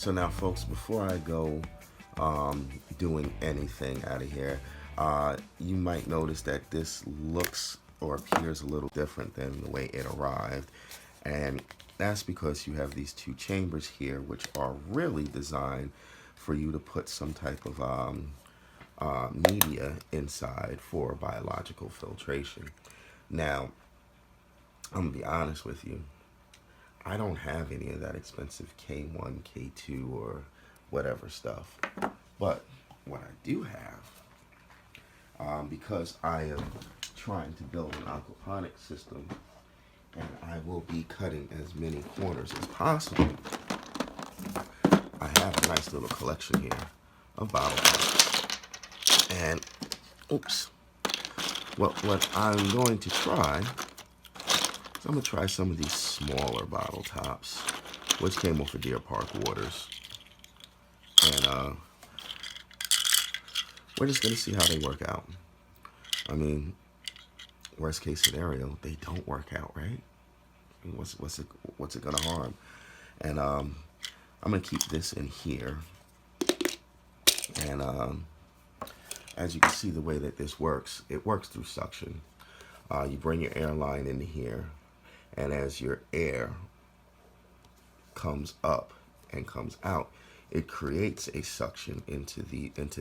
So now, folks, before I go doing anything out of here, you might notice that this looks or appears a little different than the way it arrived. And that's because you have these two chambers here, which are really designed for you to put some type of media inside for biological filtration. Now, I'm going to be honest with you. I don't have any of that expensive K1, K2, or whatever stuff. But what I do have, because I am trying to build an aquaponics system, and I will be cutting as many corners as possible, I have a nice little collection here of bottle caps. And, oops. Well, what I'm going to try, I'm going to try some of these smaller bottle tops, which came off of Deer Park Waters. And we're just going to see how they work out. I mean, worst case scenario, they don't work out, right? I mean, what's it going to harm? And I'm going to keep this in here. And as you can see, the way that this works, it works through suction. You bring your air line in here, and as your air comes up and comes out, it creates a suction into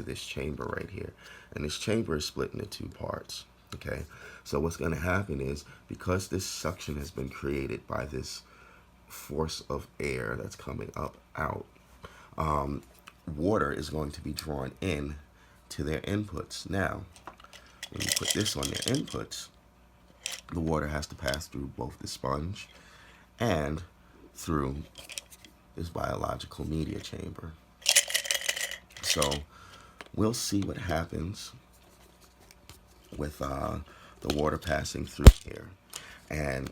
this chamber right here. And this chamber is split into two parts. Okay, so what's going to happen is, because this suction has been created by this force of air that's coming up out, water is going to be drawn in to their inputs. Now, when you put this on their inputs, the water has to pass through both the sponge and through this biological media chamber. So we'll see what happens with the water passing through here. And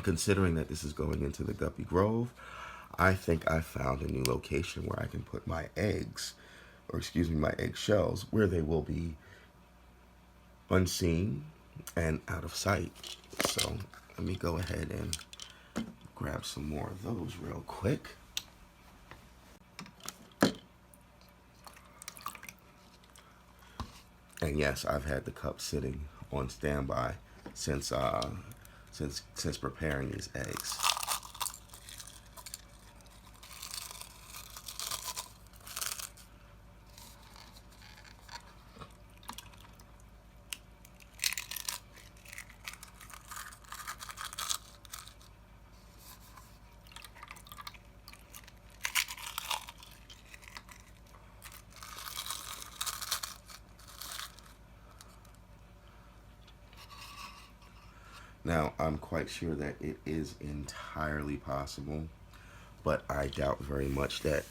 considering that this is going into the Guppy Grove, I think I found a new location where I can put my eggs, or excuse me, my egg shells, where they will be unseen and out of sight. So let me go ahead and grab some more of those real quick. And yes, I've had the cup sitting on standby since preparing these eggs. Now, I'm quite sure that it is entirely possible, but I doubt very much that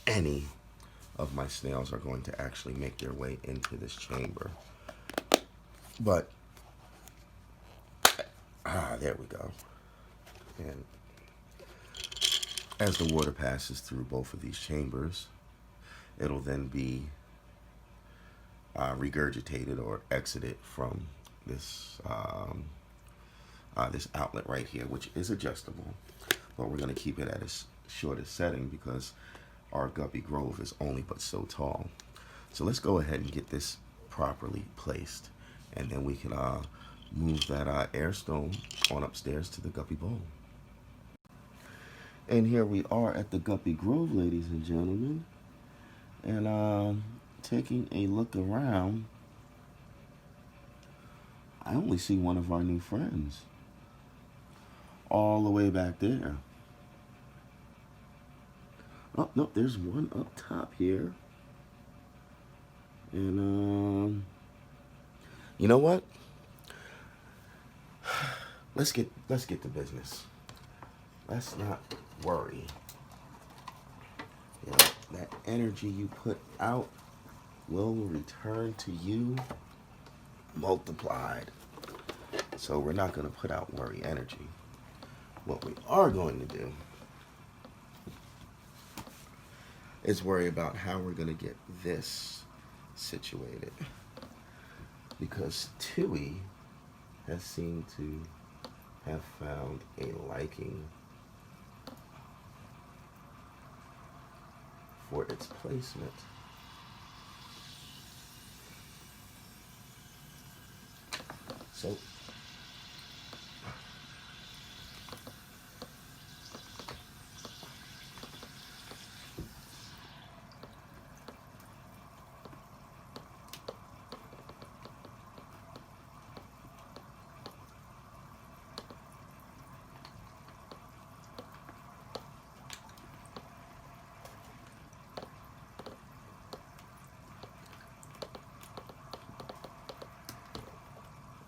any of my snails are going to actually make their way into this chamber. But, there we go. And as the water passes through both of these chambers, it'll then be regurgitated or exited from this this outlet right here, which is adjustable, but we're going to keep it at its shortest setting because our Guppy Grove is only but so tall. So let's go ahead and get this properly placed, and then we can move that air stone on upstairs to the Guppy bowl. And here we are at the Guppy Grove, ladies and gentlemen, and taking a look around, I only see one of our new friends all the way back there. Oh, no, there's one up top here. And, you know what? Let's get to business. Let's not worry. You know, that energy you put out will return to you multiplied. So we're not going to put out worry energy. What we are going to do is worry about how we're going to get this situated, because Tui has seemed to have found a liking for its placement. So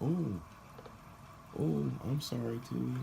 oh, oh, I'm sorry too.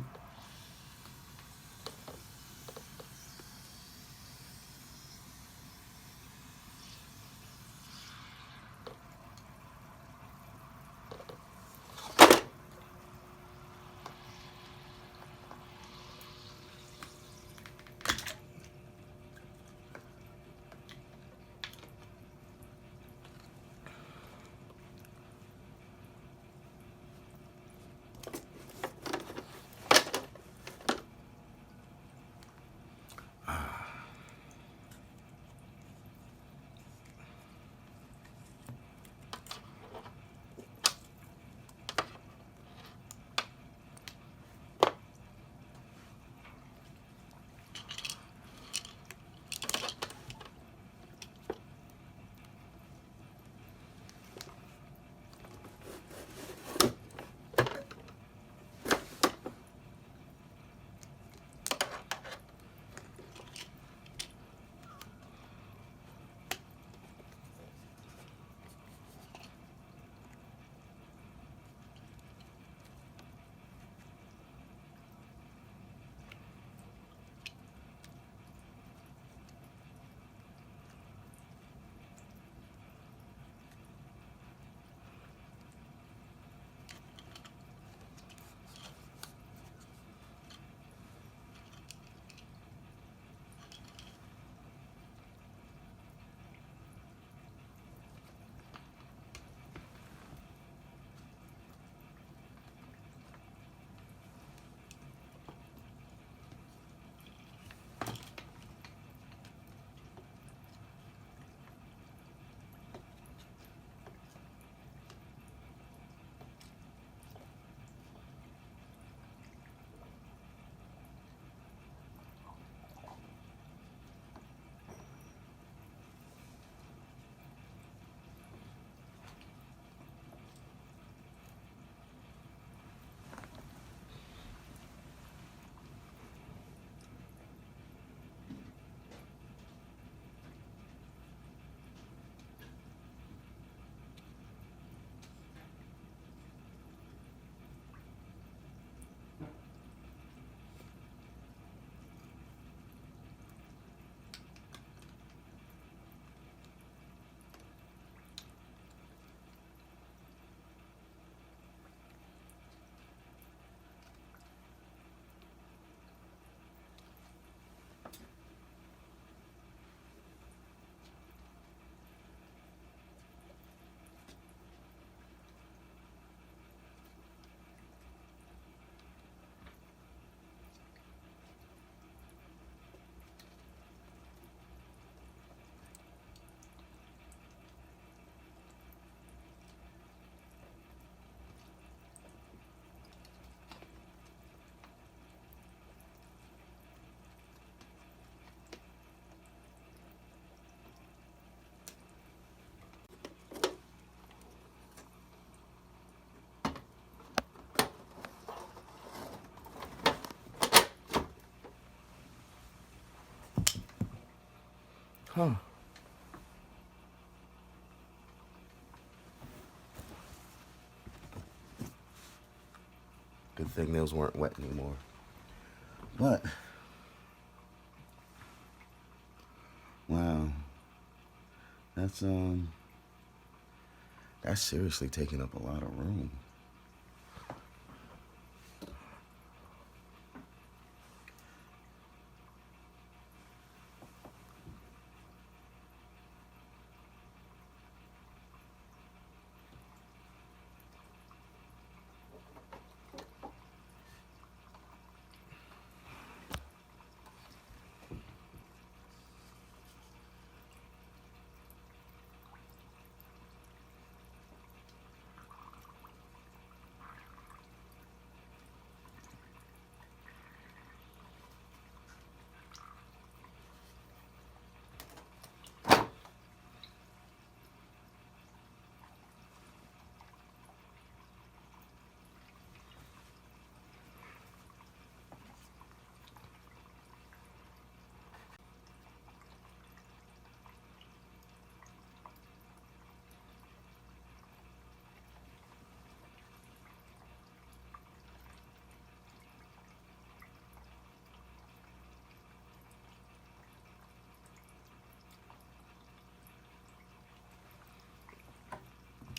Huh. Good thing those weren't wet anymore. But, wow. That's seriously taking up a lot of room.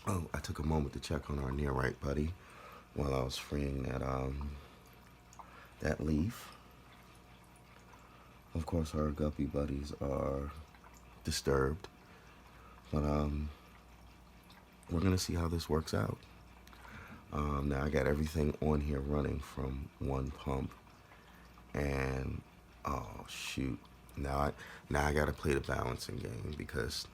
Oh, I took a moment to check on our near right buddy while I was freeing that leaf. Of course, our guppy buddies are disturbed, but we're gonna see how this works out. Now I got everything on here running from one pump, and oh shoot, now I gotta play the balancing game because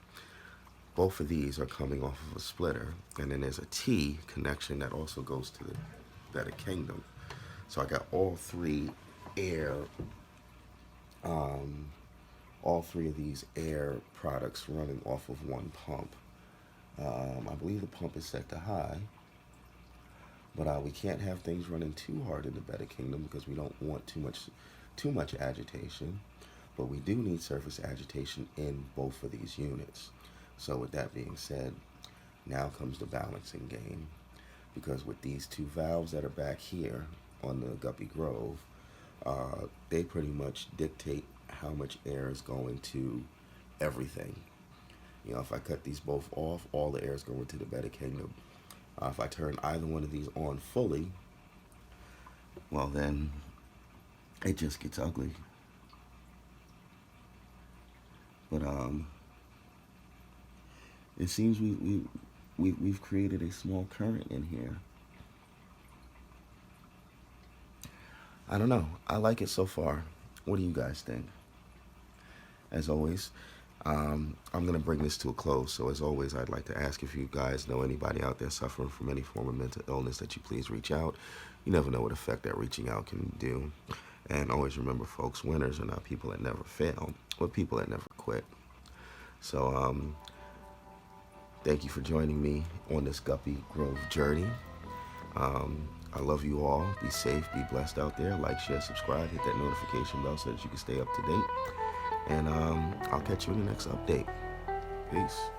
both of these are coming off of a splitter, and then there's a T connection that also goes to the Better Kingdom. So I got all three air, all three of these air products running off of one pump. I believe the pump is set to high, but we can't have things running too hard in the Better Kingdom because we don't want too much agitation. But we do need surface agitation in both of these units. So with that being said, now comes the balancing game, because with these two valves that are back here on the Guppy Grove, they pretty much dictate how much air is going to everything. You know, if I cut these both off, all the air is going to the Better Kingdom. If I turn either one of these on fully, well then it just gets ugly. But it seems we've created a small current in here. I don't know. I like it so far. What do you guys think? As always, I'm going to bring this to a close. So as always, I'd like to ask if you guys know anybody out there suffering from any form of mental illness that you please reach out. You never know what effect that reaching out can do. And always remember, folks, winners are not people that never fail, but people that never quit. So thank you for joining me on this Guppy Grove journey. I love you all. Be safe, be blessed out there. Like, share, subscribe, hit that notification bell so that you can stay up to date. And I'll catch you in the next update. Peace.